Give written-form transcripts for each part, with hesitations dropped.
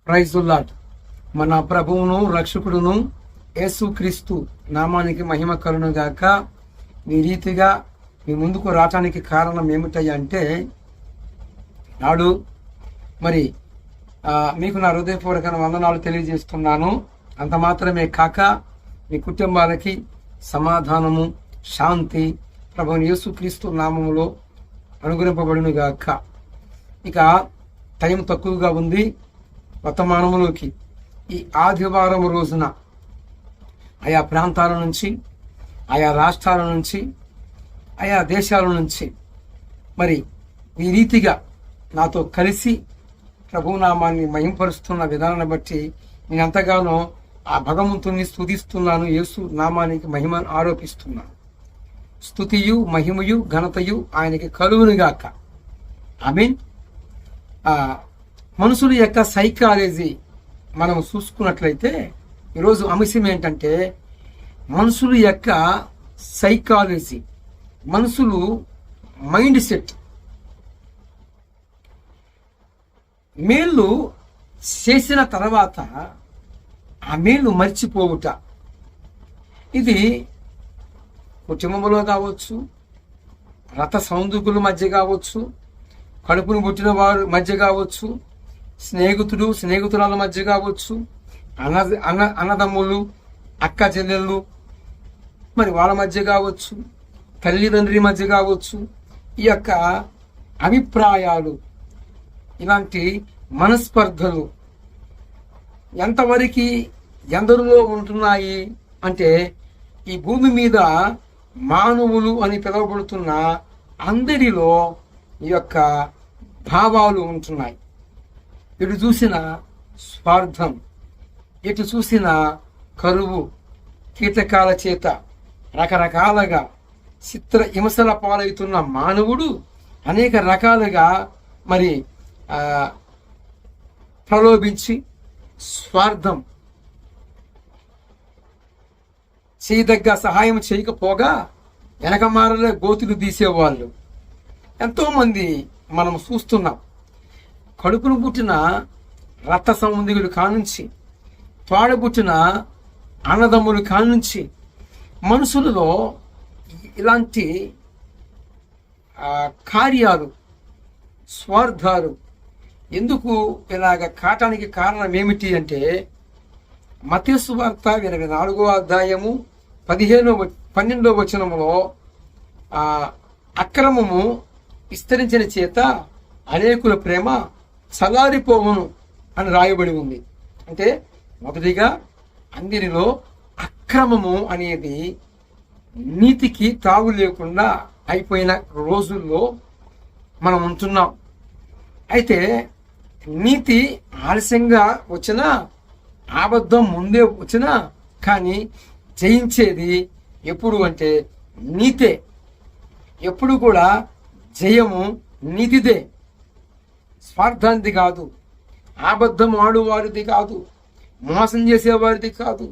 Praise the lord. మన ప్రభువును రక్షకుడును యేసుక్రీస్తు నామానికి మహిమ కలుగును గాక. ఈ రీతిగా మీ ముందుకు రావటానికి కారణం ఏమిటంటే, నాడు మరి మీకు నా హృదయపూర్వక వందనాలు తెలియజేస్తున్నాను. అంత మాత్రమే కాక మీ కుటుంబాలకి సమాధానము, శాంతి ప్రభువుని యేసుక్రీస్తు నామములో అనుగ్రహింపబడును గాక. ఇక టైం తక్కువగా ఉంది. వర్తమానములోకి ఈ ఆదివారం రోజున ఆయా ప్రాంతాల నుంచి, ఆయా రాష్ట్రాల నుంచి, ఆయా దేశాల నుంచి మరి ఈ రీతిగా నాతో కలిసి ప్రభునామాన్ని మహింపరుస్తున్న విధానాన్ని బట్టి నేను ఎంతగానో ఆ భగవంతుని స్తుతిస్తున్నాను. యేసు నామానికి మహిమను ఆరోపిస్తున్నాను. స్తుతియు మహిమయు ఘనతయు ఆయనకి కలుగునుగాక. ఆమేన్. మనుషుల యొక్క సైకాలజీ మనం చూసుకున్నట్లయితే ఈరోజు అంశం ఏంటంటే, మనుషుల యొక్క సైకాలజీ, మనుషులు మైండ్ సెట్. మేలు చేసిన తర్వాత ఆ మేలు మర్చిపోవుట. ఇది కుటుంబంలో కావచ్చు, రథ సౌందర్యుల మధ్య కావచ్చు, కడుపును పుట్టిన వారి మధ్య కావచ్చు, స్నేహితురాల మధ్య కావచ్చు, అన్నదమ్ములు, అక్క చెల్లెళ్ళు మరి వాళ్ళ మధ్య కావచ్చు, తల్లిదండ్రి మధ్య కావచ్చు. ఈ యొక్క అభిప్రాయాలు, ఇలాంటి మనస్పర్ధలు ఎంతవరకు ఎందరిలో ఉంటున్నాయి అంటే, ఈ భూమి మీద మానవులు అని పిలువబడుతున్న అందరిలో ఈ యొక్క భావాలు ఉంటున్నాయి. ఎటు చూసిన స్వార్థం, ఎటు చూసిన కరువు, కీటకాల చేత రకరకాలుగా చిత్ర హింసల పాలవుతున్న మానవుడు అనేక రకాలుగా మరి ప్రలోభించి స్వార్థం, చేయదగ్గ సహాయం చేయకపోగా వెనకమారలే గోతులు తీసేవాళ్ళు ఎంతోమంది మనం చూస్తున్నాం. కడుపును పుట్టిన రక్త సంబంధికులు కానుంచి, తోడబుట్టిన అన్నదమ్ములు కానుంచి మనుషులలో ఇలాంటి కార్యాలు, స్వార్థాలు ఎందుకు ఇలాగ కాటానికి కారణం ఏమిటి అంటే, మత్తయి సువార్త 24వ అధ్యాయము 12వ వచనములో అక్రమము విస్తరించిన చేత అనేకుల ప్రేమ చల్లారిపోవును అని రాయబడి ఉంది. అంటే మొదటిగా అందరిలో అక్రమము అనేది నీతికి తావు లేకుండా అయిపోయిన రోజుల్లో మనం ఉంటున్నాం. అయితే నీతి ఆలస్యంగా వచ్చినా, అబద్ధం ముందే వచ్చినా కానీ జయించేది ఎప్పుడు అంటే నీతే. ఎప్పుడు కూడా జయము నీతిదే, స్వార్థానిది కాదు, అబద్ధం ఆడువారిది కాదు, మోసం చేసేవారిది కాదు,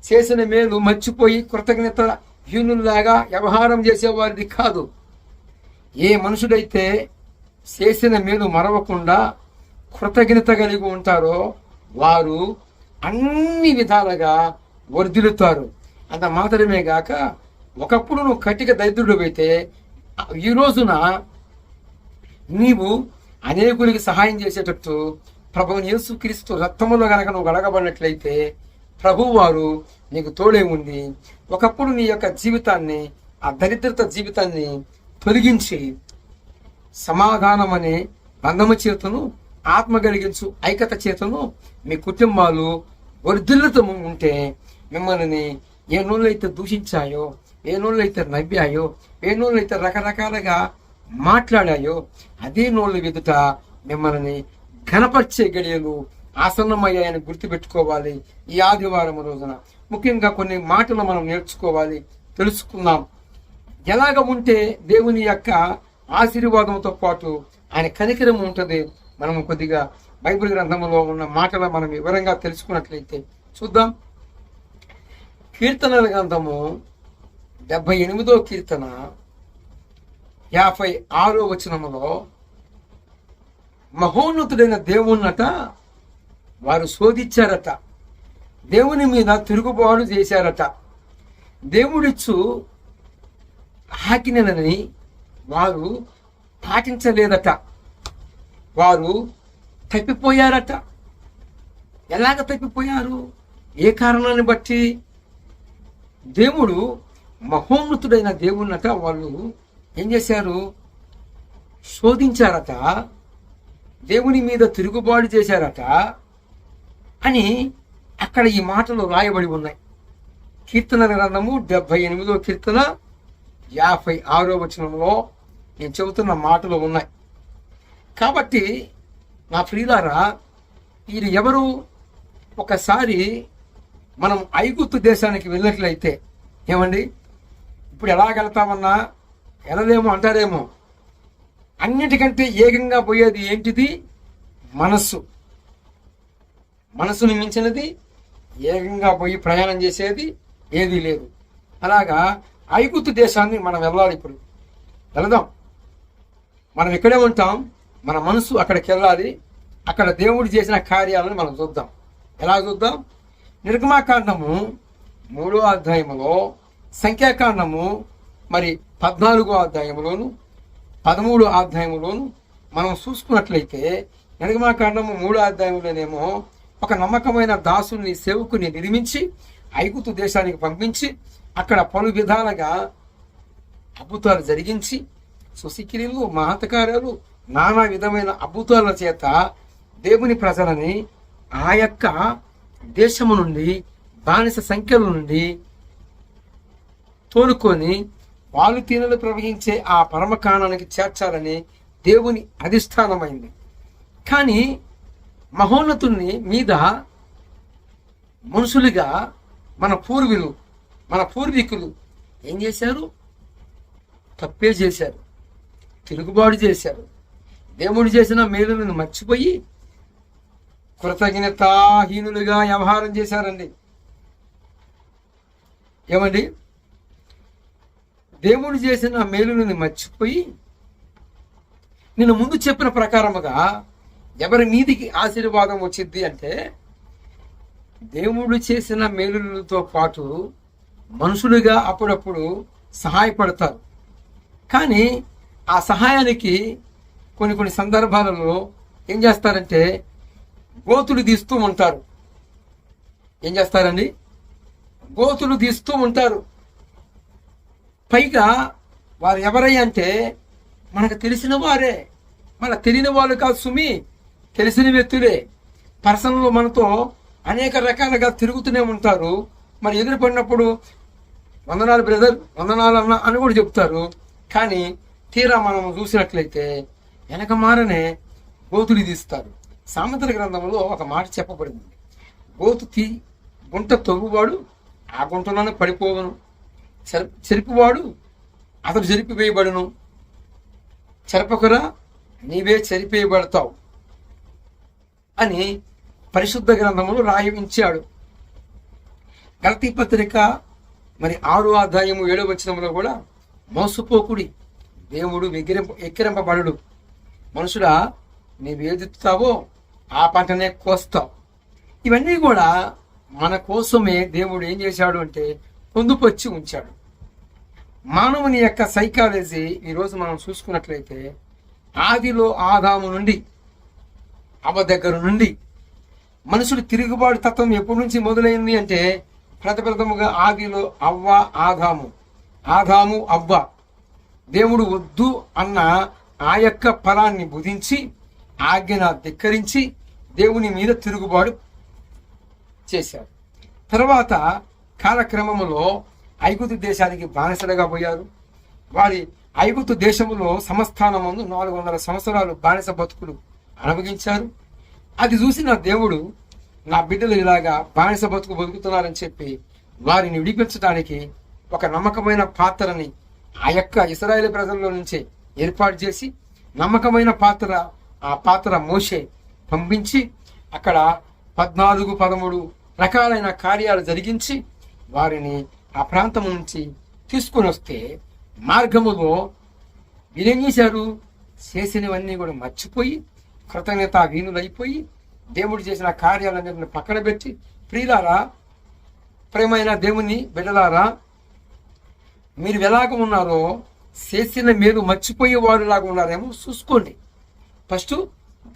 చేసిన మేలు మర్చిపోయి కృతజ్ఞత హీనుల్లాగా వ్యవహారం చేసేవారిది కాదు. ఏ మనుషుడైతే చేసిన మేలు మరవకుండా కృతజ్ఞత కలిగి ఉంటారో వారు అన్ని విధాలుగా వర్ధిల్లుతారు. అంత మాత్రమే గాక, ఒకప్పుడు నువ్వు కటిక దరిద్రుడు అయితే ఈ రోజున నీవు అనేకులకి సహాయం చేసేటట్టు ప్రభువుని యేసుక్రీస్తు రక్తములో గనక నువ్వు గడగబడినట్లయితే ప్రభువు వారు నీకు తోడే ఉండి ఒకప్పుడు నీ యొక్క జీవితాన్ని, ఆ దరిద్రత జీవితాన్ని తొలగించి సమాధానం అనే బంధము చేతను, ఆత్మ కలిగించు ఐక్యత చేతను మీ కుటుంబాలు వర్ధిల్లుతూ ఉంటే, మిమ్మల్ని ఏ నోళ్ళైతే దూషించాయో, ఏ నోళ్ళైతే నవ్వాయో, ఏ నోళ్ళైతే రకరకాలుగా మాట్లాడాయో అదే నోళ్ళ ఎదుట మిమ్మల్ని ఘనపరిచే గడియలు ఆసన్నమయ్యాయని గుర్తుపెట్టుకోవాలి. ఈ ఆదివారం రోజున ముఖ్యంగా కొన్ని మాటలు మనం నేర్చుకోవాలి, తెలుసుకుందాం. ఎలాగ ఉంటే దేవుని యొక్క ఆశీర్వాదంతో పాటు ఆయన కనికరం ఉంటుంది. మనం కొద్దిగా బైబిల్ గ్రంథంలో ఉన్న మాటలు మనం వివరంగా తెలుసుకున్నట్లయితే చూద్దాం. కీర్తనల గ్రంథము 78వ కీర్తన 56వ వచనములో, మహోన్నతుడైన దేవుణ్ణట వారు శోధించారట, దేవుని మీద తిరుగుబాటు చేశారట, దేవుడిచ్చు ఆజ్ఞలని వారు పాటించలేదట, వారు తప్పిపోయారట. ఎలాగ తప్పిపోయారు? ఏ కారణాన్ని బట్టి? దేవుడు మహోన్నతుడైన దేవుణ్ణట వాళ్ళు ఏం చేశారు? శోధించారట, దేవుని మీద తిరుగుబాటు చేశారట అని అక్కడ ఈ మాటలు రాయబడి ఉన్నాయి. కీర్తన గ్రంథము 78వ కీర్తన 56వ వచనంలో నేను చెబుతున్న మాటలు ఉన్నాయి. కాబట్టి నా ప్రియులారా, వీరు ఎవరు? ఒకసారి మనం ఐగుప్తు దేశానికి వెళ్ళినట్లయితే ఏమండి, ఇప్పుడు ఎలాగెళ్తామన్నా వెళ్ళలేమో అంటారేమో. అన్నిటికంటే ఏకంగా పోయేది ఏంటిది? మనస్సు. మనస్సుని మించినది ఏకంగా పోయి ప్రయాణం చేసేది ఏదీ లేదు. అలాగా ఐగుప్తు దేశాన్ని మనం వెళ్ళాలి. ఇప్పుడు వెళదాం. మనం ఇక్కడే ఉంటాం, మన మనసు అక్కడికి వెళ్ళాలి. అక్కడ దేవుడు చేసిన కార్యాలను మనం చూద్దాం. ఎలా చూద్దాం? నిర్గమాకాండము 3వ అధ్యాయములో, సంఖ్యాకాండము 14వ అధ్యాయములోను 13వ అధ్యాయములోను మనం చూసుకున్నట్లయితే, నిర్గమాకాండము 3వ అధ్యాయంలోనేమో ఒక నమ్మకమైన దాసుని సేవకుని నిర్మించి ఐగుప్తు దేశానికి పంపించి అక్కడ పలు విధాలుగా అద్భుతాలు జరిగించి సుశిక్రియలు, మహత్కార్యాలు, నానా విధమైన అద్భుతాల చేత దేవుని ప్రజలని ఆ యొక్క దేశము నుండి, బానిస సంఖ్యల నుండి తోలుకొని పాలుతీనలు ప్రవహించే ఆ పరమకాణానికి చేర్చాలని దేవుని అధిష్టానమైంది. కానీ మహోన్నతుని మీద మనుషులుగా మన పూర్వీకులు ఏం చేశారు? తప్పే చేశారు, తిరుగుబాటు చేశారు. దేవుడు చేసిన మేలులను మర్చిపోయి కృతజ్ఞతాహీనులుగా వ్యవహారం చేశారండి. ఏమండి? దేవుడు చేసిన మేలులను మర్చిపోయి నేను ముందు చెప్పిన ప్రకారముగా ఎవరి మీదికి ఆశీర్వాదం వచ్చింది అంటే, దేవుడు చేసిన మేలులతో పాటు మనుషులుగా అప్పుడప్పుడు సహాయపడతారు. కానీ ఆ సహాయానికి కొన్ని సందర్భాలలో ఏం చేస్తారంటే గోతులు తీస్తూ ఉంటారు. ఏం చేస్తారండి? గోతులు తీస్తూ ఉంటారు. పైగా వారు ఎవరై అంటే మనకు తెలిసిన వారే, మన తెలియని వాళ్ళు కాదు సుమి, తెలిసిన వ్యక్తులే. పర్సనల్ మనతో అనేక రకాలుగా తిరుగుతూనే ఉంటారు. మరి ఎదురు పడినప్పుడు వందనాలు బ్రదర్, వందనాలు అన్న అని కూడా చెప్తారు. కానీ తీరా మనం చూసినట్లయితే వెనక మారనే గోతులు తీస్తారు. సామెతల గ్రంథంలో ఒక మాట చెప్పబడింది, గుంట తవ్వువాడు ఆ గుంటలోనే పడిపోవను, చెరిపివాడు అతడు చెరిపివేయబడును, చెరపకురా నీవే చెరిపేయబడతావు అని పరిశుద్ధ గ్రంథములు రాయించాడు. గలతీ పత్రిక 6వ అధ్యాయము 7వ వచనంలో కూడా మోసపోకుడి, దేవుడు ఎక్కిరింపబడు. మనుషుడా, నీవేదిస్తావో ఆ పంటనే కోస్తావు. ఇవన్నీ కూడా మన కోసమే దేవుడు ఏం చేశాడు అంటే పొందుపరిచి ఉంచాడు. మానవుని యొక్క సైకాలజీ ఈరోజు మనం చూసుకున్నట్లయితే, ఆదిలో ఆదాము నుండి అవ్వ దగ్గర నుండి మనుషులు తిరుగుబాటు తత్వం ఎప్పటి నుంచి మొదలైంది అంటే, ప్రథముగా ఆదిలో ఆదాము అవ్వ దేవుడు వద్దు అన్న ఆ యొక్క ఫలాన్ని భుజించి ఆజ్ఞను ధిక్కరించి దేవుని మీద తిరుగుబాటు చేశారు. తర్వాత కాలక్రమంలో ఐగుప్తు దేశానికి బానిసలుగా పోయారు. వారి ఐగుప్తు దేశంలో సంస్థానమందు 400 సంవత్సరాలు బానిస బతుకులు అనుభవించారు. అది చూసిన దేవుడు, నా బిడ్డలు ఇలాగా బానిస బతుకుతున్నారని చెప్పి వారిని విడిపించడానికి ఒక నమ్మకమైన పాత్రని ఆ యొక్క ఇశ్రాయేలు ప్రజల్లో నుంచి ఏర్పాటు చేసి, నమ్మకమైన ఆ పాత్ర మోషే పంపించి అక్కడ 14-13 రకాలైన కార్యాలు జరిగించి వారిని ఆ ప్రాంతం నుంచి తీసుకొని వస్తే, మార్గములో వీరేం చేశారు? చేసినవన్నీ కూడా మర్చిపోయి కృతజ్ఞతా వీనులైపోయి దేవుడు చేసిన కార్యాలన్నింటిని పక్కన పెట్టి, ప్రియులారా, ప్రేమైన దేవుని బిడ్డలారా, మీరు ఎలాగ ఉన్నారో, చేసిన మీరు మర్చిపోయే వారులాగా ఉన్నారేమో చూసుకోండి. ఫస్ట్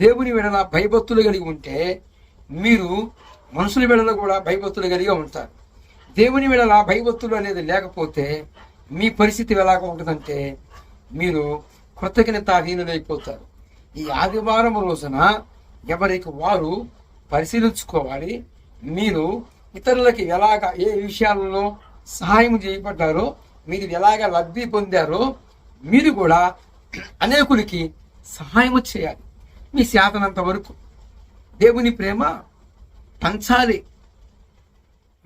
దేవుని వెడల భయభక్తులు కలిగి ఉంటే మీరు మనుషుల వెడల కూడా భయభక్తులు కలిగి ఉంటారు. దేవుని వెడల భయభక్తులు అనేది లేకపోతే మీ పరిస్థితి ఎలాగ ఉంటుందంటే మీరు కృతజ్ఞతాహీనులైపోతారు. ఈ ఆదివారం రోజున ఎవరికి వారు పరిశీలించుకోవాలి. మీరు ఇతరులకి ఎలాగ ఏ విషయాలలో సహాయం చేయబడ్డారో, మీరు ఎలాగ లబ్ధి పొందారో మీరు కూడా అనేకులకి సహాయం చేయాలి. మీ శాతనంత వరకు దేవుని ప్రేమ పంచాలి.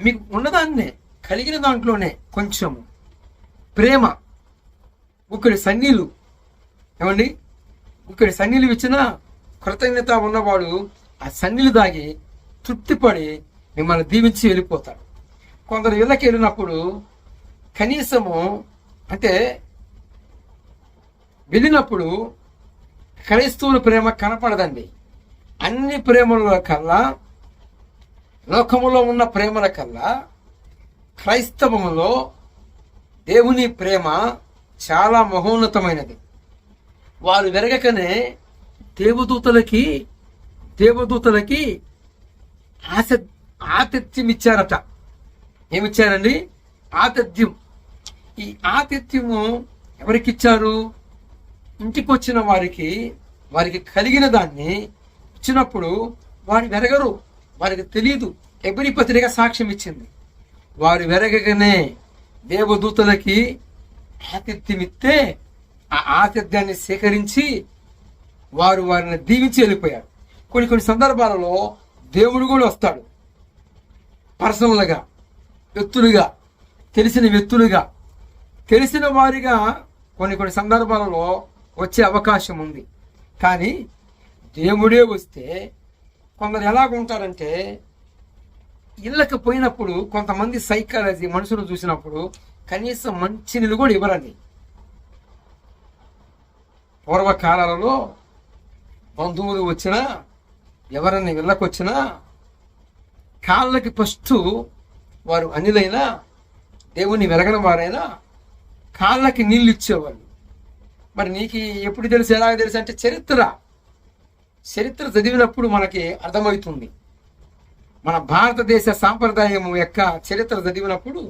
మీకు ఉన్నదాన్నే, కలిగిన దాంట్లోనే కొంచెము ప్రేమ, ఒకరి సన్నీళ్ళు, ఏమండి, ఒకరి సన్నీళ్ళు ఇచ్చినా కృతజ్ఞత ఉన్నవాడు ఆ సన్నీళ్ళు దాగి తృప్తిపడి మిమ్మల్ని దీవించి వెళ్ళిపోతాడు. కొందరు ఇళ్ళకి వెళ్ళినప్పుడు కనీసము అంటే వెళ్ళినప్పుడు క్రైస్తవుల ప్రేమ కనపడదండి. అన్ని ప్రేమల కల్లా, లోకములో ఉన్న ప్రేమల కల్లా క్రైస్తవములో దేవుని ప్రేమ చాలా మహోన్నతమైనది. వారు వెరగకనే దేవదూతలకి ఆతిథ్యం ఇచ్చారట. ఏమిచ్చారండి? ఆతిథ్యం. ఈ ఆతిథ్యము ఎవరికి ఇచ్చారు? ఇంటికి వచ్చిన వారికి కలిగిన దాన్ని ఇచ్చినప్పుడు వారు వెరగరు, వారికి తెలియదు. ఎబ్రీ పత్రిక సాక్ష్యం ఇచ్చింది. వారు వెరగగానే దేవదూతలకి ఆతిథ్యం ఇస్తే ఆ ఆతిథ్యాన్ని సేకరించి వారిని దీవించి వెళ్ళిపోయారు. కొన్ని సందర్భాలలో దేవుడు కూడా వస్తాడు, పర్సనల్గా, వ్యక్తులుగా, తెలిసిన వ్యక్తులుగా, తెలిసిన వారిగా కొన్ని సందర్భాలలో వచ్చే అవకాశం ఉంది. కానీ దేవుడే వస్తే కొందరు ఎలాగుంటారంటే, ఇళ్ళకి పోయినప్పుడు కొంతమంది సైకాలజీ మనుషులు చూసినప్పుడు కనీసం మంచినీళ్ళు కూడా ఇవ్వరండి. పూర్వకాలాలలో బంధువులు వచ్చినా, ఎవరన్నా ఇళ్ళకి వచ్చినా కాళ్ళకి ఫస్ట్ వారు అనిలైనా, దేవుని వెరగని వారైనా కాళ్ళకి నీళ్ళు ఇచ్చేవాళ్ళు. మరి నీకు ఎప్పుడు తెలుసు, ఎలాగ తెలుసు అంటే చరిత్ర చదివినప్పుడు మనకి అర్థమవుతుంది. మన భారతదేశ సాంప్రదాయం యొక్క చరిత్ర చదివినప్పుడు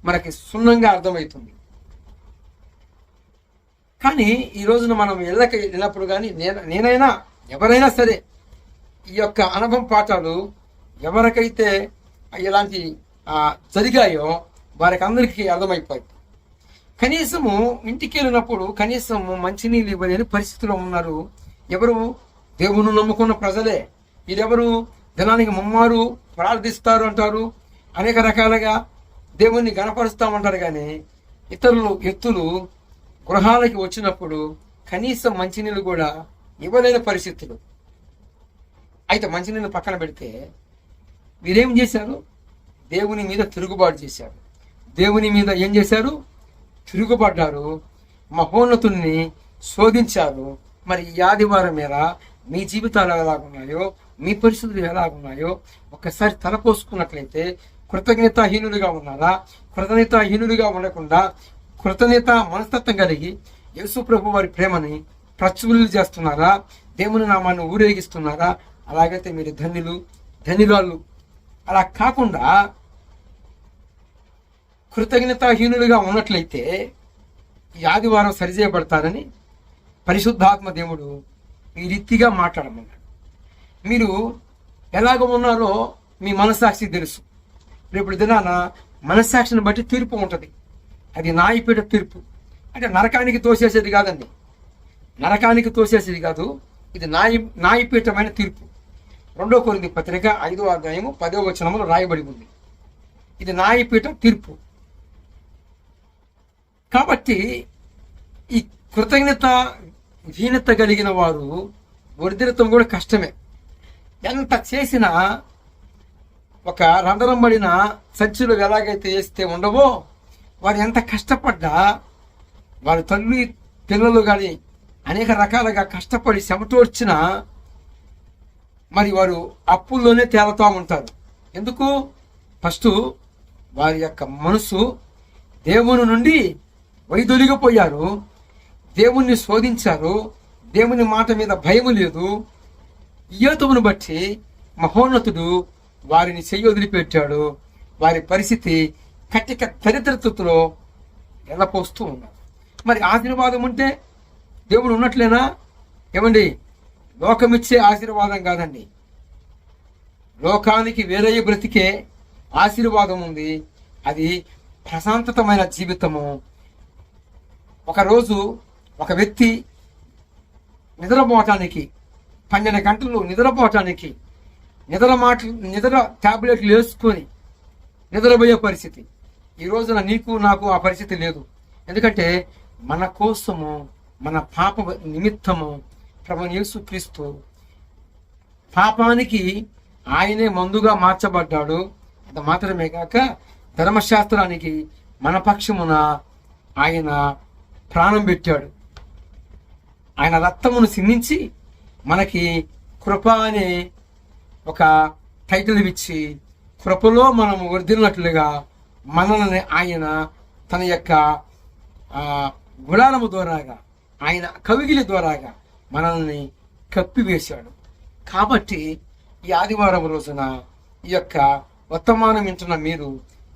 మనకి సున్నంగా అర్థమవుతుంది. కానీ ఈ రోజున మనం ఇళ్ళకి వెళ్ళినప్పుడు కానీ నేనైనా ఎవరైనా సరే ఈ యొక్క అనుభవం పాఠాలు ఎవరికైతే ఇలాంటి జరిగాయో వారికి అందరికీ అర్థమైపోయి, కనీసము ఇంటికి వెళ్ళినప్పుడు కనీసము మంచినీళ్ళు ఇవ్వలేని పరిస్థితిలో ఉన్నారు. ఎవరు? దేవుని నమ్ముకున్న ప్రజలే. వీరెవరు? దినానికి ముమ్మారు ప్రార్థిస్తారు అంటారు, అనేక రకాలుగా దేవుణ్ణి గణపరుస్తామంటారు. కానీ వ్యక్తులు గృహాలకి వచ్చినప్పుడు కనీసం మంచినీళ్ళు కూడా ఇవ్వలేని పరిస్థితులు. అయితే మంచినీళ్ళు పక్కన పెడితే వీరేం చేశారు? దేవుని మీద తిరుగుబాటు చేశారు. దేవుని మీద ఏం చేశారు? తిరుగుబడ్డారు, మహోన్నతుల్ని శోధించారు. మరి ఈ ఆదివారం మీద మీ జీవితాలు ఎలాగున్నాయో, మీ పరిస్థితులు ఎలాగున్నాయో ఒక్కసారి తలపోసుకున్నట్లయితే కృతజ్ఞతాహీనులుగా ఉన్నారా? కృతజ్ఞతాహీనులుగా ఉండకుండా కృతజ్ఞత మనస్తత్వం కలిగి యేసు ప్రభు వారి ప్రేమని ప్రచురులు చేస్తున్నారా? దేవుని నామాన్ని ఊరేగిస్తున్నారా? అలాగైతే మీరు ధన్యులు. అలా కాకుండా కృతజ్ఞతాహీనులుగా ఉన్నట్లయితే ఈ ఆదివారం సరిచేయబడతారని పరిశుద్ధాత్మ దేవుడు ఈ రీతిగా మాట్లాడమన్నాడు. మీరు ఎలాగ ఉన్నారో మీ మనస్సాక్షి తెలుసు. రేపు దినాన మనస్సాక్షిని బట్టి తీర్పు ఉంటుంది. అది న్యాయపీఠ తీర్పు. అంటే నరకానికి తోసేసేది కాదండి, నరకానికి తోసేసేది కాదు. ఇది న్యాయపీఠమైన తీర్పు. 2 కొరింథీ పత్రిక 5వ అధ్యాయము 10వ వచనములో రాయబడి ఉంది. ఇది న్యాయపీఠ తీర్పు. కాబట్టి ఈ కృతజ్ఞత కలిగిన వారు వర్ధిల్లతం కూడా కష్టమే. ఎంత చేసినా ఒక రంధ్రం పడిన సంచులు ఎలాగైతే వేస్తే ఉండవో, వారు ఎంత కష్టపడ్డా, వారి తల్లి పిల్లలు కానీ అనేక రకాలుగా కష్టపడి చెమటోడ్చిన మరి వారు అప్పుల్లోనే తేలుతూ ఉంటారు. ఎందుకు? ఫస్ట్ వారి యొక్క మనసు దేవుని నుండి వైదొలిగిపోయారు, దేవుణ్ణి శోధించారు, దేవుని మాట మీద భయము లేదు. యోతువును బట్టి మహోన్నతుడు వారిని చెయ్యి వదిలిపెట్టాడు. వారి పరిస్థితి కటిక దరిద్రతలో ఎలపోస్తూ ఉన్నారు. మరి ఆశీర్వాదం ఉంటే దేవుడు ఉన్నట్లేనా? ఏమండి, లోకమిచ్చే ఆశీర్వాదం కాదండి, లోకానికి వేరే బ్రతికే ఆశీర్వాదం ఉంది. అది ప్రశాంతతమైన జీవితము. ఒకరోజు ఒక వ్యక్తి నిద్రపోవటానికి 12 గంటలు నిద్రపోవటానికి నిద్ర టాబ్లెట్లు వేసుకొని నిద్రపోయే పరిస్థితి. ఈ రోజున నీకు నాకు ఆ పరిస్థితి లేదు. ఎందుకంటే మన కోసము, మన పాప నిమిత్తము ప్రభువైన యేసుక్రీస్తు పాపానికి ఆయనే మందుగా మార్చబడ్డాడు. అంత మాత్రమే కాక ధర్మశాస్త్రానికి మన పక్షమున ఆయన ప్రాణం పెట్టాడు. ఆయన రక్తమును సిందించి మనకి కృప అనే ఒక టైటిల్ ఇచ్చి కృపలో మనము వర్ధిల్లినట్లుగా మనల్ని ఆయన తన యొక్క గుడారము ద్వారాగా, ఆయన కవిగిలి ద్వారాగా మనల్ని కప్పివేశాడు. కాబట్టి ఈ ఆదివారం రోజున ఈ యొక్క వర్తమానం వింటున్న మీరు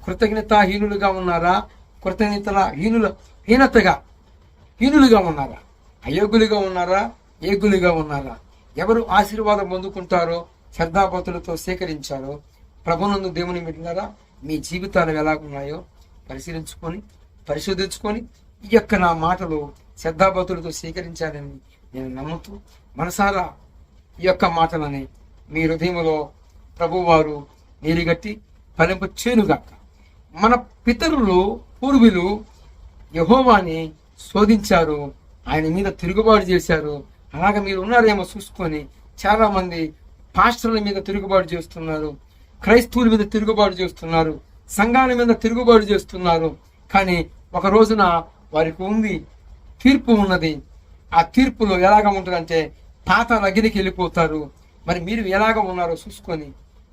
కృతజ్ఞతాహీనులుగా ఉన్నారా? హీనులుగా ఉన్నారా? అయోగ్యులుగా ఉన్నారా? ఏగులుగా ఉన్నారా? ఎవరు ఆశీర్వాదం పొందుకుంటారో, శ్రద్ధాభక్తులతో సేకరించారో, ప్రభునందు దేవుని పెట్టినారా? మీ జీవితాలు ఎలాగున్నాయో పరిశోధించుకొని ఈ యొక్క నా మాటలు శ్రద్ధాభక్తులతో స్వీకరించాలని నేను నమ్ముతూ మనసారా ఈ యొక్క మాటలని మీ హృదయంలో ప్రభువారు నీరుగట్టి ఫలింప చేనుగాక. మన పితరులు పూర్వులు యెహోవాని శోధించారు, ఆయన మీద తిరుగుబాటు చేశారు. అలాగే మీరు ఉన్నారేమో చూసుకొని చాలా మంది పాస్టర్ల మీద తిరుగుబాటు చేస్తున్నారు, క్రైస్తవుల మీద తిరుగుబాటు చేస్తున్నారు, సంఘాల మీద తిరుగుబాటు చేస్తున్నారు. కానీ ఒక రోజున వారికి ఉంది, తీర్పు ఉన్నది. ఆ తీర్పులో ఎలాగ ఉంటుందంటే పాతాళ అగ్నికి వెళ్ళిపోతారు. మరి మీరు ఎలాగ ఉన్నారో చూసుకొని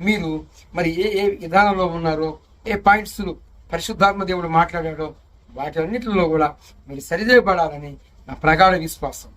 మీరు మరి ఏ విధానంలో ఉన్నారో, ఏ పాయింట్స్ పరిశుద్ధాత్మ దేవుడు మాట్లాడాడో వాటన్నిటిలో కూడా మీరు సరిచేయబడాలని నా ప్రగాఢ విశ్వాసం.